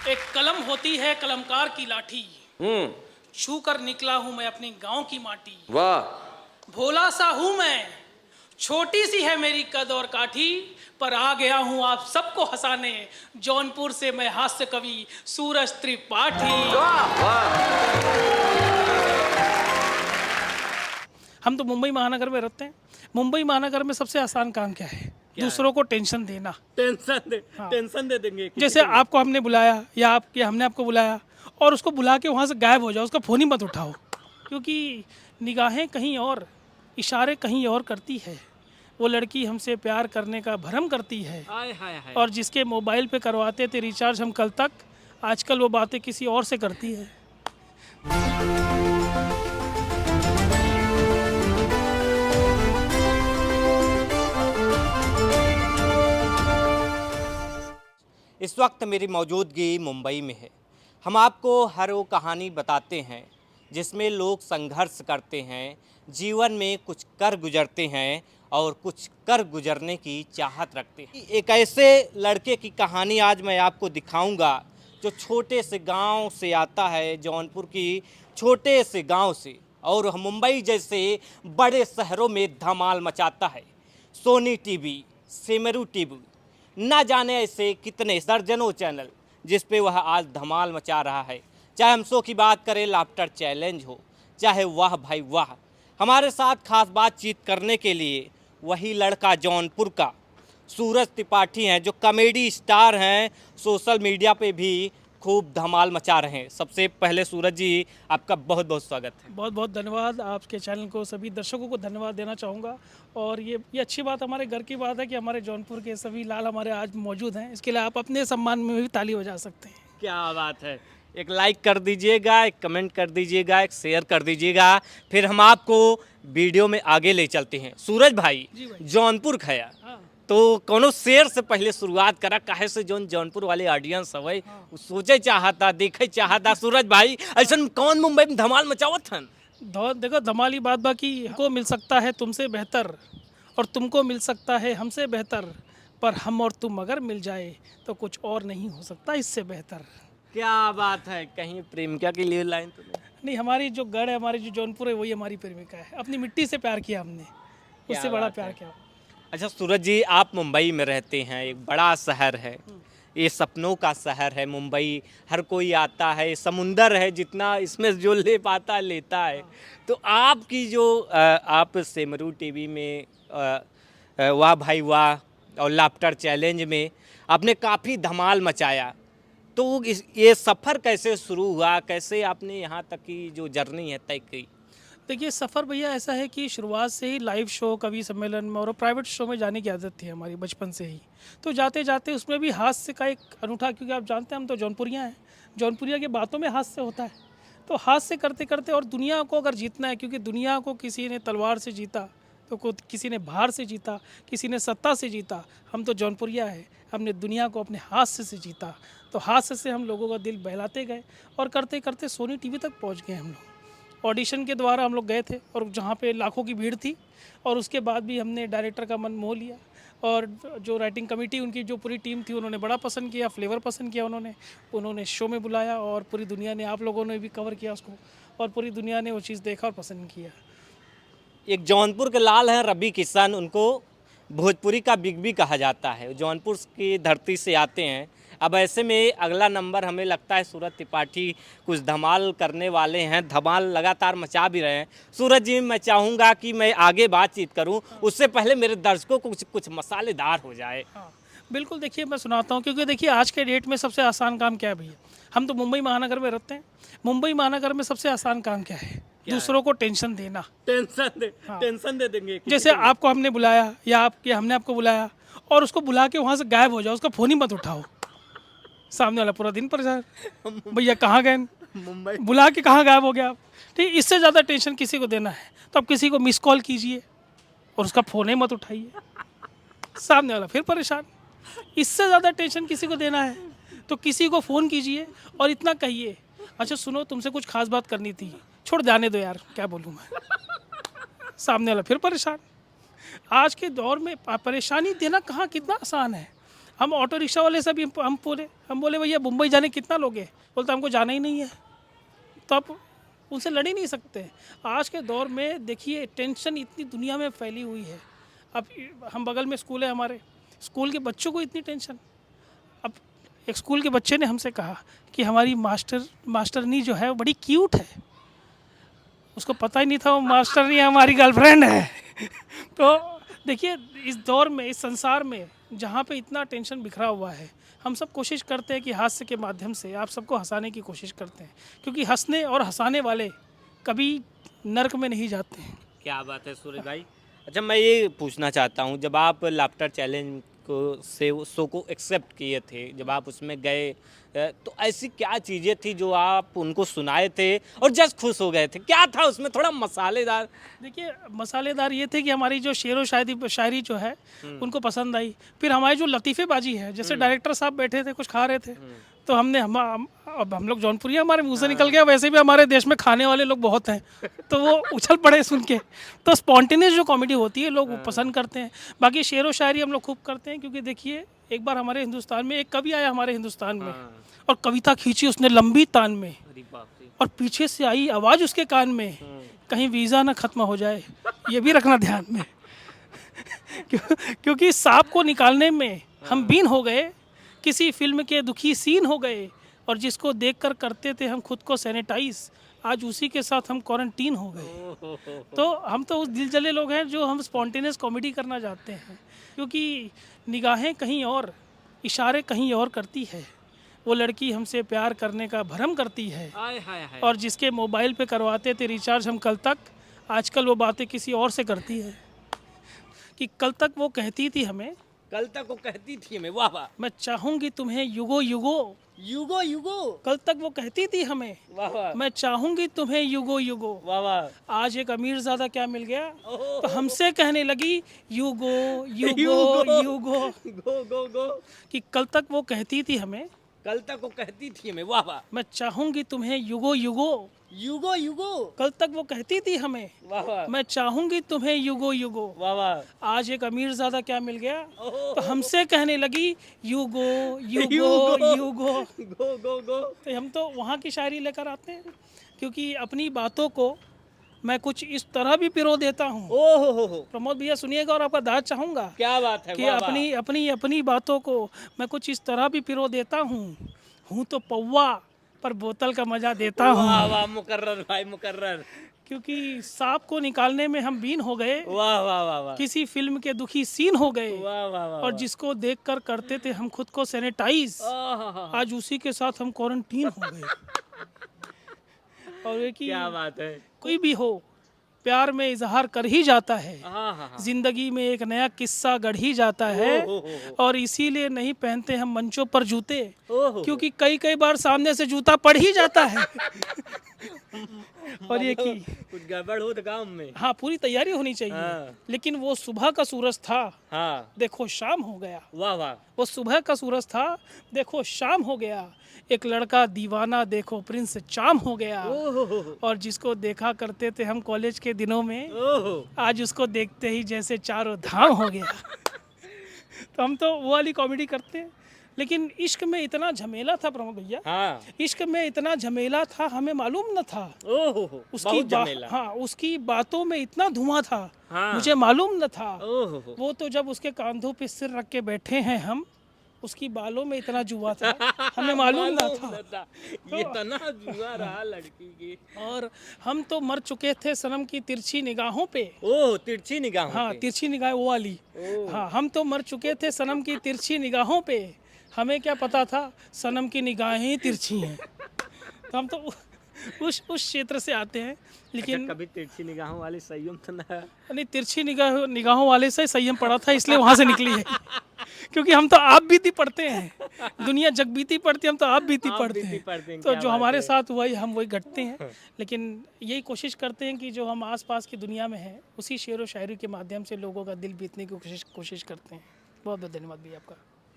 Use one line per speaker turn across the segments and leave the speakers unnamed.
एक कलम होती है कलमकार की लाठी, छू कर निकला हूं मैं अपनी गांव की माटी।
वाह।
भोला सा हूं मैं, छोटी सी है मेरी कद और काठी, पर आ गया हूं आप सबको हंसाने, जौनपुर से मैं हास्य कवि सूरज त्रिपाठी।
वाह वाह।
हम तो मुंबई महानगर में रहते हैं। मुंबई महानगर में सबसे आसान काम क्या है? दूसरों को टेंशन देना।
टेंशन दे देंगे
जैसे आपको हमने बुलाया या हमने आपको बुलाया और उसको बुला के वहाँ से गायब हो जाओ, उसका फ़ोन ही मत उठाओ, क्योंकि निगाहें कहीं और, इशारे कहीं और करती है। वो लड़की हमसे प्यार करने का भरम करती है,
हाय हाय हाय।
और जिसके मोबाइल पे करवाते थे रिचार्ज हम कल तक, आजकल वो बातें किसी और से करती है।
इस वक्त मेरी मौजूदगी मुंबई में है। हम आपको हर वो कहानी बताते हैं जिसमें लोग संघर्ष करते हैं, जीवन में कुछ कर गुजरते हैं और कुछ कर गुजरने की चाहत रखते हैं। एक ऐसे लड़के की कहानी आज मैं आपको दिखाऊंगा जो छोटे से गांव से आता है, जौनपुर की छोटे से गांव से, और मुंबई जैसे बड़े शहरों में धमाल मचाता है। सोनी टीवी, सेमरू टीवी, ना जाने ऐसे कितने दर्जनों चैनल जिस पे वह आज धमाल मचा रहा है। चाहे हम शो की बात करें, लाफ्टर चैलेंज हो, चाहे वाह भाई वाह। हमारे साथ खास बातचीत करने के लिए वही लड़का जौनपुर का सूरज त्रिपाठी हैं, जो कॉमेडी स्टार हैं, सोशल मीडिया पे भी खूब धमाल मचा रहे हैं। सबसे पहले सूरज जी, आपका बहुत बहुत स्वागत है।
बहुत बहुत धन्यवाद। आपके चैनल को, सभी दर्शकों को धन्यवाद देना चाहूँगा। और ये अच्छी बात, हमारे घर की बात है कि हमारे जौनपुर के सभी लाल हमारे आज मौजूद हैं। इसके लिए आप अपने सम्मान में भी ताली बजा सकते हैं।
क्या बात है। एक लाइक कर दीजिएगा, एक कमेंट कर दीजिएगा, एक शेयर कर दीजिएगा, फिर हम आपको वीडियो में आगे ले चलते हैं। सूरज भाई, जौनपुर खया तो कोनो शेर से पहले शुरुआत करा, काहे से जौनपुर वाले ऑडियंस हवे सोचे चाहता, देखे चाहता। सूरज भाई, ऐसा कौन मुंबई में धमाल मचावत हन?
देखो, धमाली बात बाकी को मिल सकता है तुमसे बेहतर, और तुमको मिल सकता है हमसे बेहतर, पर हम और तुम अगर मिल जाए तो कुछ और नहीं हो सकता इससे बेहतर।
क्या बात है। कहीं प्रेमिका के लिए लाइन तो
नहीं, हमारी जो गढ़ है, हमारी जो जौनपुर है, वही हमारी प्रेमिका है। अपनी मिट्टी से प्यार किया हमने, उससे बड़ा प्यार किया।
अच्छा सूरज जी, आप मुंबई में रहते हैं, एक बड़ा शहर है, ये सपनों का शहर है मुंबई। हर कोई आता है, समुंदर है, जितना इसमें जो ले पाता लेता है। तो आपकी जो आप सेमरू टीवी में वाह भाई वाह और लाफ्टर चैलेंज में आपने काफ़ी धमाल मचाया, तो ये सफ़र कैसे शुरू हुआ, कैसे आपने यहाँ तक की जो जर्नी है तय की?
देखिए, सफ़र भैया ऐसा है कि शुरुआत से ही लाइव शो, कवि सम्मेलन में और प्राइवेट शो में जाने की आदत थी हमारी बचपन से ही। तो जाते जाते उसमें भी हास्य का एक अनूठा, क्योंकि आप जानते हैं हम तो जौनपुरिया हैं, जौनपुरिया की बातों में हास्य होता है। तो हास्य करते करते, और दुनिया को अगर जीतना है, क्योंकि दुनिया को किसी ने तलवार से जीता, तो किसी ने भार से जीता, किसी ने सत्ता से जीता, हम तो जौनपुरिया है, हमने दुनिया को अपने हास्य से जीता। तो हास्य से हम लोगों का दिल बहलाते गए, और करते करते सोनी टीवी तक पहुँच गए हम लोग। ऑडिशन के द्वारा हम लोग गए थे, और जहाँ पे लाखों की भीड़ थी, और उसके बाद भी हमने डायरेक्टर का मन मोह लिया, और जो राइटिंग कमेटी, उनकी जो पूरी टीम थी, उन्होंने बड़ा पसंद किया, फ्लेवर पसंद किया उन्होंने शो में बुलाया, और पूरी दुनिया ने, आप लोगों ने भी कवर किया उसको, और पूरी दुनिया ने वो चीज़ देखा और पसंद किया।
एक जौनपुर के लाल हैं रवि किशन, उनको भोजपुरी का बिग बी कहा जाता है, जौनपुर की धरती से आते हैं। अब ऐसे में अगला नंबर हमें लगता है सूरज त्रिपाठी कुछ धमाल करने वाले हैं, धमाल लगातार मचा भी रहे हैं। सूरज जी, मैं चाहूँगा कि मैं आगे बातचीत करूँ, उससे पहले मेरे दर्शकों को कुछ मसालेदार हो जाए।
हाँ बिल्कुल, देखिए मैं सुनाता हूँ, क्योंकि देखिए आज के डेट में सबसे आसान काम क्या है भैया? हम तो मुंबई महानगर में रहते हैं। मुंबई महानगर में सबसे आसान काम क्या है? दूसरों को टेंशन देना।
टेंशन दे देंगे।
जैसे आपको हमने बुलाया या हमने आपको बुलाया, और उसको बुला के वहाँ से गायब हो जाओ, उसका फ़ोन ही मत उठाओ, सामने वाला पूरा दिन परेशान, भैया कहाँ गए,
मुंबई
बुला के कहाँ गायब हो गया आप? ठीक, इससे ज़्यादा टेंशन किसी को देना है तो आप किसी को मिस कॉल कीजिए और उसका फ़ोन ही मत उठाइए, सामने वाला फिर परेशान। इससे ज़्यादा टेंशन किसी को देना है तो किसी को फ़ोन कीजिए और इतना कहिए, अच्छा सुनो, तुमसे कुछ खास बात करनी थी, छोड़ जाने दो यार, क्या बोलूँ मैं, सामने वाला फिर परेशान। आज के दौर में परेशानी देना कहाँ कितना आसान है। हम ऑटो रिक्शा वाले से भी हम बोले भैया मुंबई जाने कितना लोगे, बोलते हमको जाना ही नहीं है। तो आप उनसे लड़ ही नहीं सकते। आज के दौर में देखिए टेंशन इतनी दुनिया में फैली हुई है। अब हम बगल में स्कूल है हमारे, स्कूल के बच्चों को इतनी टेंशन। अब एक स्कूल के बच्चे ने हमसे कहा कि हमारी मास्टरनी जो है वो बड़ी क्यूट है। उसको पता ही नहीं था वो मास्टरनी हमारी गर्लफ्रेंड है। तो देखिए इस दौर में, इस संसार में जहाँ पे इतना टेंशन बिखरा हुआ है, हम सब कोशिश करते हैं कि हास्य के माध्यम से आप सबको हंसाने की कोशिश करते हैं, क्योंकि हंसने और हंसाने वाले कभी नर्क में नहीं जाते हैं।
क्या बात है सूर्य भाई। अच्छा, मैं ये पूछना चाहता हूँ, जब आप लाफ्टर चैलेंज को शो को एक्सेप्ट किए थे, जब आप उसमें गए, तो ऐसी क्या चीज़ें थी जो आप उनको सुनाए थे और जस्ट खुश हो गए थे? क्या था उसमें थोड़ा मसालेदार?
देखिए मसालेदार ये थे कि हमारी जो शेरो शायरी जो है उनको पसंद आई। फिर हमारी जो लतीफ़ेबाजी है, जैसे डायरेक्टर साहब बैठे थे कुछ खा रहे थे, तो अब हम लोग जौनपुरी हैं, हमारे मुंह से निकल गया। वैसे भी हमारे देश में खाने वाले लोग बहुत हैं, तो वो उछल पड़े सुन के। तो स्पॉन्टेनियस जो कॉमेडी होती है लोग वो पसंद करते हैं। बाकी शेर व शायरी हम लोग खूब करते हैं, क्योंकि देखिए एक बार हमारे हिंदुस्तान में एक कवि आया हमारे हिंदुस्तान में, और कविता खींची उसने लंबी तान में,
अरे बाप रे।
और पीछे से आई आवाज़ उसके कान में, कहीं वीज़ा ना ख़त्म हो जाए, ये भी रखना ध्यान में। क्योंकि सांप को निकालने में हम बीन हो गए, किसी फिल्म के दुखी सीन हो गए, और जिसको देखकर करते थे हम खुद को सैनिटाइज, आज उसी के साथ हम क्वारंटीन हो गए। तो हम तो उस दिल जले लोग हैं जो हम स्पॉन्टेनियस कॉमेडी करना चाहते हैं, क्योंकि निगाहें कहीं और, इशारे कहीं और करती है। वो लड़की हमसे प्यार करने का भरम करती है,
हाय हाय हाय।
और जिसके मोबाइल पे करवाते थे रिचार्ज हम कल तक, आजकल वो बातें किसी और से करती है। कि कल तक वो कहती थी हमें,
कल तक वो कहती थी हमें, वाह वाह,
मैं चाहूँगी तुम्हें युगो युगो।
युगो युगो,
कल तक वो कहती थी हमें,
वाह वाह,
मैं चाहूँगी तुम्हें युगो युगो।
वाह वाह।
आज एक अमीर ज़्यादा क्या मिल गया,
ओहो।
तो हमसे कहने लगी युगो युगो
युगो।
युगो।
गो गो गो।
कि कल तक वो कहती थी हमें,
कल तक वो कहती थी हमें, वाह वाह,
मैं चाहूँगी तुम्हें युगो युगो।
युगो युगो,
कल तक वो कहती थी हमें,
वाह वाह,
मैं चाहूँगी तुम्हें युगो युगो।
वाह वाह।
आज एक अमीर ज़्यादा क्या मिल गया,
ओहो।
तो हमसे कहने लगी युगो युगो
युगो।
युगो।
गो गो गो।
तो हम तो वहाँ की शायरी लेकर आते हैं, क्योंकि अपनी बातों को मैं कुछ इस तरह भी पिरो देता हूँ।
ओहो हो।
प्रमोद भैया सुनिएगा और आपका दाद चाहूँगा
क्या बात है,
कि
वाह वाह।
अपनी अपनी अपनी बातों को मैं कुछ इस तरह भी पिरो देता हूँ तो पौवा पर बोतल का मजा देता
वाह
हूँ।
वाह, मुकर्रर भाई मुकर्रर,
क्योंकि सांप को निकालने में हम बीन हो गए,
वाह वाह वाह वाह,
किसी फिल्म के दुखी सीन हो गए,
वाह वाह वाह।
और जिसको देखकर करते थे हम खुद को सैनिटाइज,
आहा,
आज उसी के साथ हम क्वारंटीन हो गए। और ये कि
क्या बात है।
कोई भी हो प्यार में इजहार कर ही जाता है,
हाँ।
जिंदगी में एक नया किस्सा गढ़ ही जाता है,
ओहो।
और इसीलिए नहीं पहनते हम मंचों पर जूते,
ओहो।
क्योंकि कई बार सामने से जूता पड़ ही जाता है। और ये कि
कुछ गड़बड़ हो तो काम में।
हाँ पूरी तैयारी होनी चाहिए,
हाँ।
लेकिन वो सुबह का सूरज था,
हाँ,
देखो शाम हो गया।
वाह वाह,
वो सुबह का सूरज था, देखो शाम हो गया। एक लड़का दीवाना, देखो प्रिंस चाम हो गया।
ओहो।
और जिसको देखा करते थे हम कॉलेज के दिनों में,
ओहो।
आज उसको देखते ही जैसे चारों धाम हो गया। तो हम तो वो वाली कॉमेडी करते हैं, लेकिन इश्क में इतना झमेला था प्रमोद भैया,
हाँ।
इश्क में इतना झमेला था हमें मालूम न था।
ओहो, बहुत झमेला।
हाँ उसकी बातों में इतना धुआं था,
हाँ।
मुझे मालूम न था।
ओहो।
वो तो जब उसके कांधों पे सिर रख के बैठे हैं हम, उसकी बालों में इतना जुआ था हमें मालूम न था।
ये तना जुआ रहा लड़की की।
और हम तो मर चुके थे सनम की तिरछी निगाहों पे।
ओह, तिरछी निगाहों
हाँ
पे।
तिरछी निगाह वो वाली।
ओह।
हाँ हम तो मर चुके थे सनम की तिरछी निगाहों पे, हमें क्या पता था सनम की निगाहें ही तिरछी हैं। तो हम तो उस क्षेत्र से आते हैं, लेकिन
कभी तिरछी निगाहों वाली संयम तो ना।
नहीं तिरछी निगाहों वाले से संयम पड़ा था, इसलिए वहाँ से निकली है। क्योंकि हम तो आप बीती पढ़ते हैं, दुनिया जग बीती पढ़ती है, हम तो आप बीती पढ़ते हैं। तो जो हमारे साथ हुआ हम वही घटते हैं, लेकिन यही कोशिश करते हैं कि जो हम आसपास की दुनिया में हैं उसी शेर व शायरी के माध्यम से लोगों का दिल बीतने की कोशिश करते हैं। बहुत बहुत धन्यवाद भैया आपका।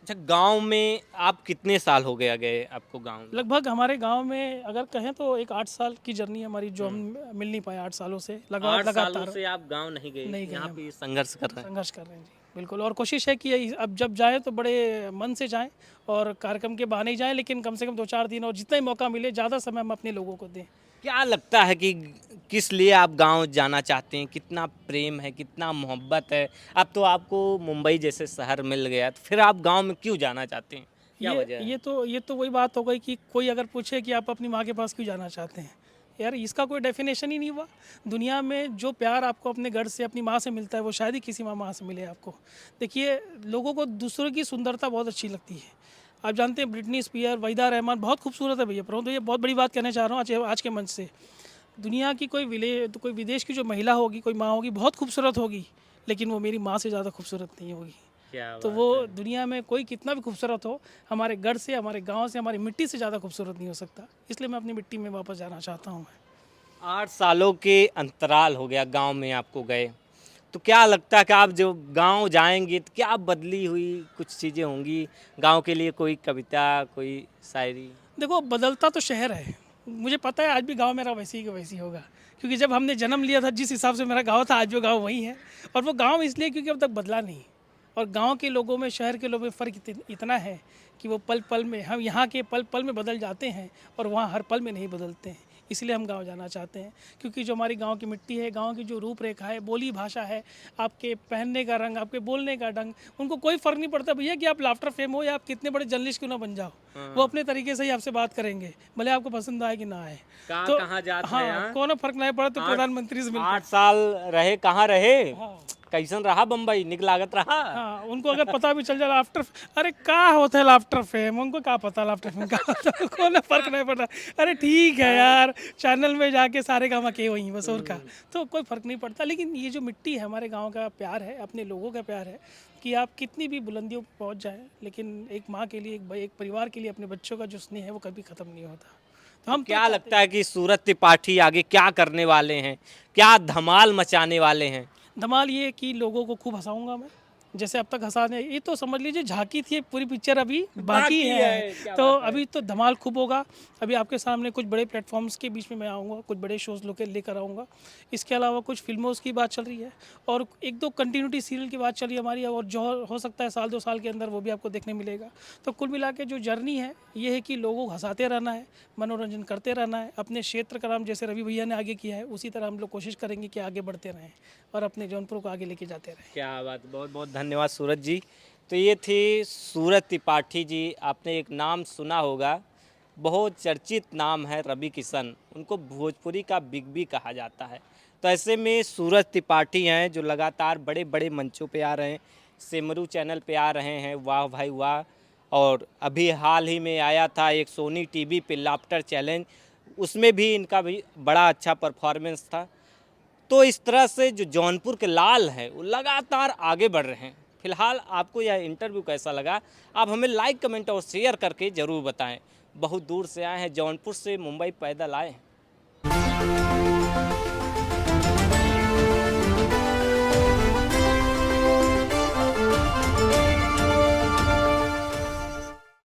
अच्छा, गांव में आप कितने साल हो गया गए आपको गांव में?
लगभग हमारे गांव में अगर कहें तो एक 8 साल की जर्नी हमारी, जो हम मिल नहीं पाए 8 सालों से।
8 सालों से आप गांव नहीं गए,
नहीं गए
यहाँ
हम।
पे संघर्ष कर रहे हैं।
संघर्ष कर रहे हैं जी। बिल्कुल। और कोशिश है कि अब जब जाएँ तो बड़े मन से जाएँ और कार्यक्रम के बहाने ही जाएँ, लेकिन कम से कम 2-4 दिन और जितना ही मौका मिले ज़्यादा समय हम अपने लोगों को दें।
क्या लगता है कि किस लिए आप गांव जाना चाहते हैं? कितना प्रेम है, कितना मोहब्बत है? अब तो आपको मुंबई जैसे शहर मिल गया, तो फिर आप गांव में क्यों जाना चाहते हैं? क्या वजह है?
ये तो वही बात हो गई कि कोई अगर पूछे कि आप अपनी माँ के पास क्यों जाना चाहते हैं? यार इसका कोई डेफिनेशन ही नहीं हुआ। दुनिया में जो प्यार आपको अपने घर से, अपनी माँ से मिलता है, वो शायद ही किसी माँ से मिले आपको। देखिए, लोगों को दूसरों की सुंदरता बहुत अच्छी लगती है। आप जानते हैं ब्रिटनी स्पीयर, वहीदा रहमान बहुत खूबसूरत है भैया, परंतु ये बहुत बड़ी बात कहना चाह रहा हूँ आज के मंच से। दुनिया की कोई विदेश की जो महिला होगी, कोई माँ होगी, बहुत खूबसूरत होगी, लेकिन वो मेरी माँ से ज़्यादा खूबसूरत नहीं होगी।
क्या
तो
बात
वो
है।
दुनिया में कोई कितना भी खूबसूरत हो, हमारे घर से, हमारे गांव से, हमारी मिट्टी से ज़्यादा खूबसूरत नहीं हो सकता। इसलिए मैं अपनी मिट्टी में वापस जाना चाहता हूँ मैं।
8 सालों के अंतराल हो गया गांव में आपको गए, तो क्या लगता है कि आप जब गांव जाएंगे तो क्या बदली हुई कुछ चीज़ें होंगी गांव के लिए? कोई कविता, कोई शायरी?
देखो, बदलता तो शहर है, मुझे पता है आज भी गांव मेरा वैसे ही का वैसे ही होगा, क्योंकि जब हमने जन्म लिया था जिस हिसाब से मेरा गांव था, आज वो गांव वही है। और वो गांव इसलिए क्योंकि अब तक बदला नहीं। और गांव के लोगों में, शहर के लोगों में फ़र्क इतना है कि वो पल पल में, हम यहाँ के पल पल में बदल जाते हैं और वहाँ हर पल में नहीं बदलते हैं। इसलिए हम गांव जाना चाहते हैं, क्योंकि जो हमारी गांव की मिट्टी है, गांव की जो रूपरेखा है, बोली भाषा है, आपके पहनने का रंग, आपके बोलने का ढंग, उनको कोई फ़र्क नहीं पड़ता भैया कि आप लाफ्टर फेम हो या आप कितने बड़े जर्नलिस्ट क्यों ना बन जाओ। वो अपने तरीके से ही आपसे बात करेंगे, भले आपको पसंद आए कि ना आए। तो
कहाँ जाते हैं?
हाँ, कोनो फर्क नहीं पड़ा तो प्रधानमंत्री से मिलकर।
8 साल रहे, कहाँ रहे?
हाँ
कैसन रहा बम्बई? निक लागत रहा?
हाँ, उनको अगर पता भी चल जाए लाफ्टर, अरे का होता है लाफ्टर फेम, उनको क्या पता लाफ्टर फेम का होता है, कोई फर्क नहीं पड़ता। अरे ठीक है यार, चैनल में जाके सारे काम के वहीं बस, और का तो कोई फर्क नहीं पड़ता। लेकिन ये जो मिट्टी है, हमारे गांव का प्यार है, अपने लोगों का प्यार है, कि आप कितनी भी बुलंदियों पर पहुंच जाएं, लेकिन एक माँ के लिए, एक परिवार के लिए, अपने बच्चों का जो स्नेह है वो कभी ख़त्म नहीं होता। तो हम
क्या लगता है कि सूरज त्रिपाठी आगे क्या करने वाले हैं? क्या धमाल मचाने वाले हैं?
धमाल ये कि लोगों को खूब हंसाऊंगा मैं, जैसे अब तक हंसाने, ये तो समझ लीजिए झांकी थी, पूरी पिक्चर अभी बाकी है।
क्या
तो
बात है।
अभी तो धमाल खूब होगा। अभी आपके सामने कुछ बड़े प्लेटफॉर्म्स के बीच में मैं आऊँगा, कुछ बड़े शोज़ लेकर आऊँगा। इसके अलावा कुछ फिल्मों की बात चल रही है, और 1-2 कंटिन्यूटी सीरियल की बात चल रही है हमारी, और जो हो सकता है 1-2 साल के अंदर वो भी आपको देखने मिलेगा। तो कुल मिला के जो जर्नी है, ये है कि लोगों को हंसाते रहना है, मनोरंजन करते रहना है, अपने क्षेत्र का नाम जैसे रवि भैया ने आगे किया है, उसी तरह हम लोग कोशिश करेंगे कि आगे बढ़ते रहें और अपने जौनपुर को आगे लेके जाते रहें।
क्या बात, बहुत बहुत धन्यवाद सूरज जी। तो ये थी सूरज त्रिपाठी जी। आपने एक नाम सुना होगा, बहुत चर्चित नाम है रवि किशन, उनको भोजपुरी का बिग बी कहा जाता है। तो ऐसे में सूरज त्रिपाठी हैं जो लगातार बड़े बड़े मंचों पे आ रहे हैं, सिमरू चैनल पे आ रहे हैं, वाह भाई वाह। और अभी हाल ही में आया था एक सोनी टीवी पे लाफ्टर चैलेंज, उसमें भी इनका भी बड़ा अच्छा परफॉर्मेंस था। तो इस तरह से जो जौनपुर के लाल हैं वो लगातार आगे बढ़ रहे हैं। फिलहाल आपको यह इंटरव्यू कैसा लगा, आप हमें लाइक, कमेंट और शेयर करके ज़रूर बताएं। बहुत दूर से आए हैं, जौनपुर से मुंबई पैदल आए हैं।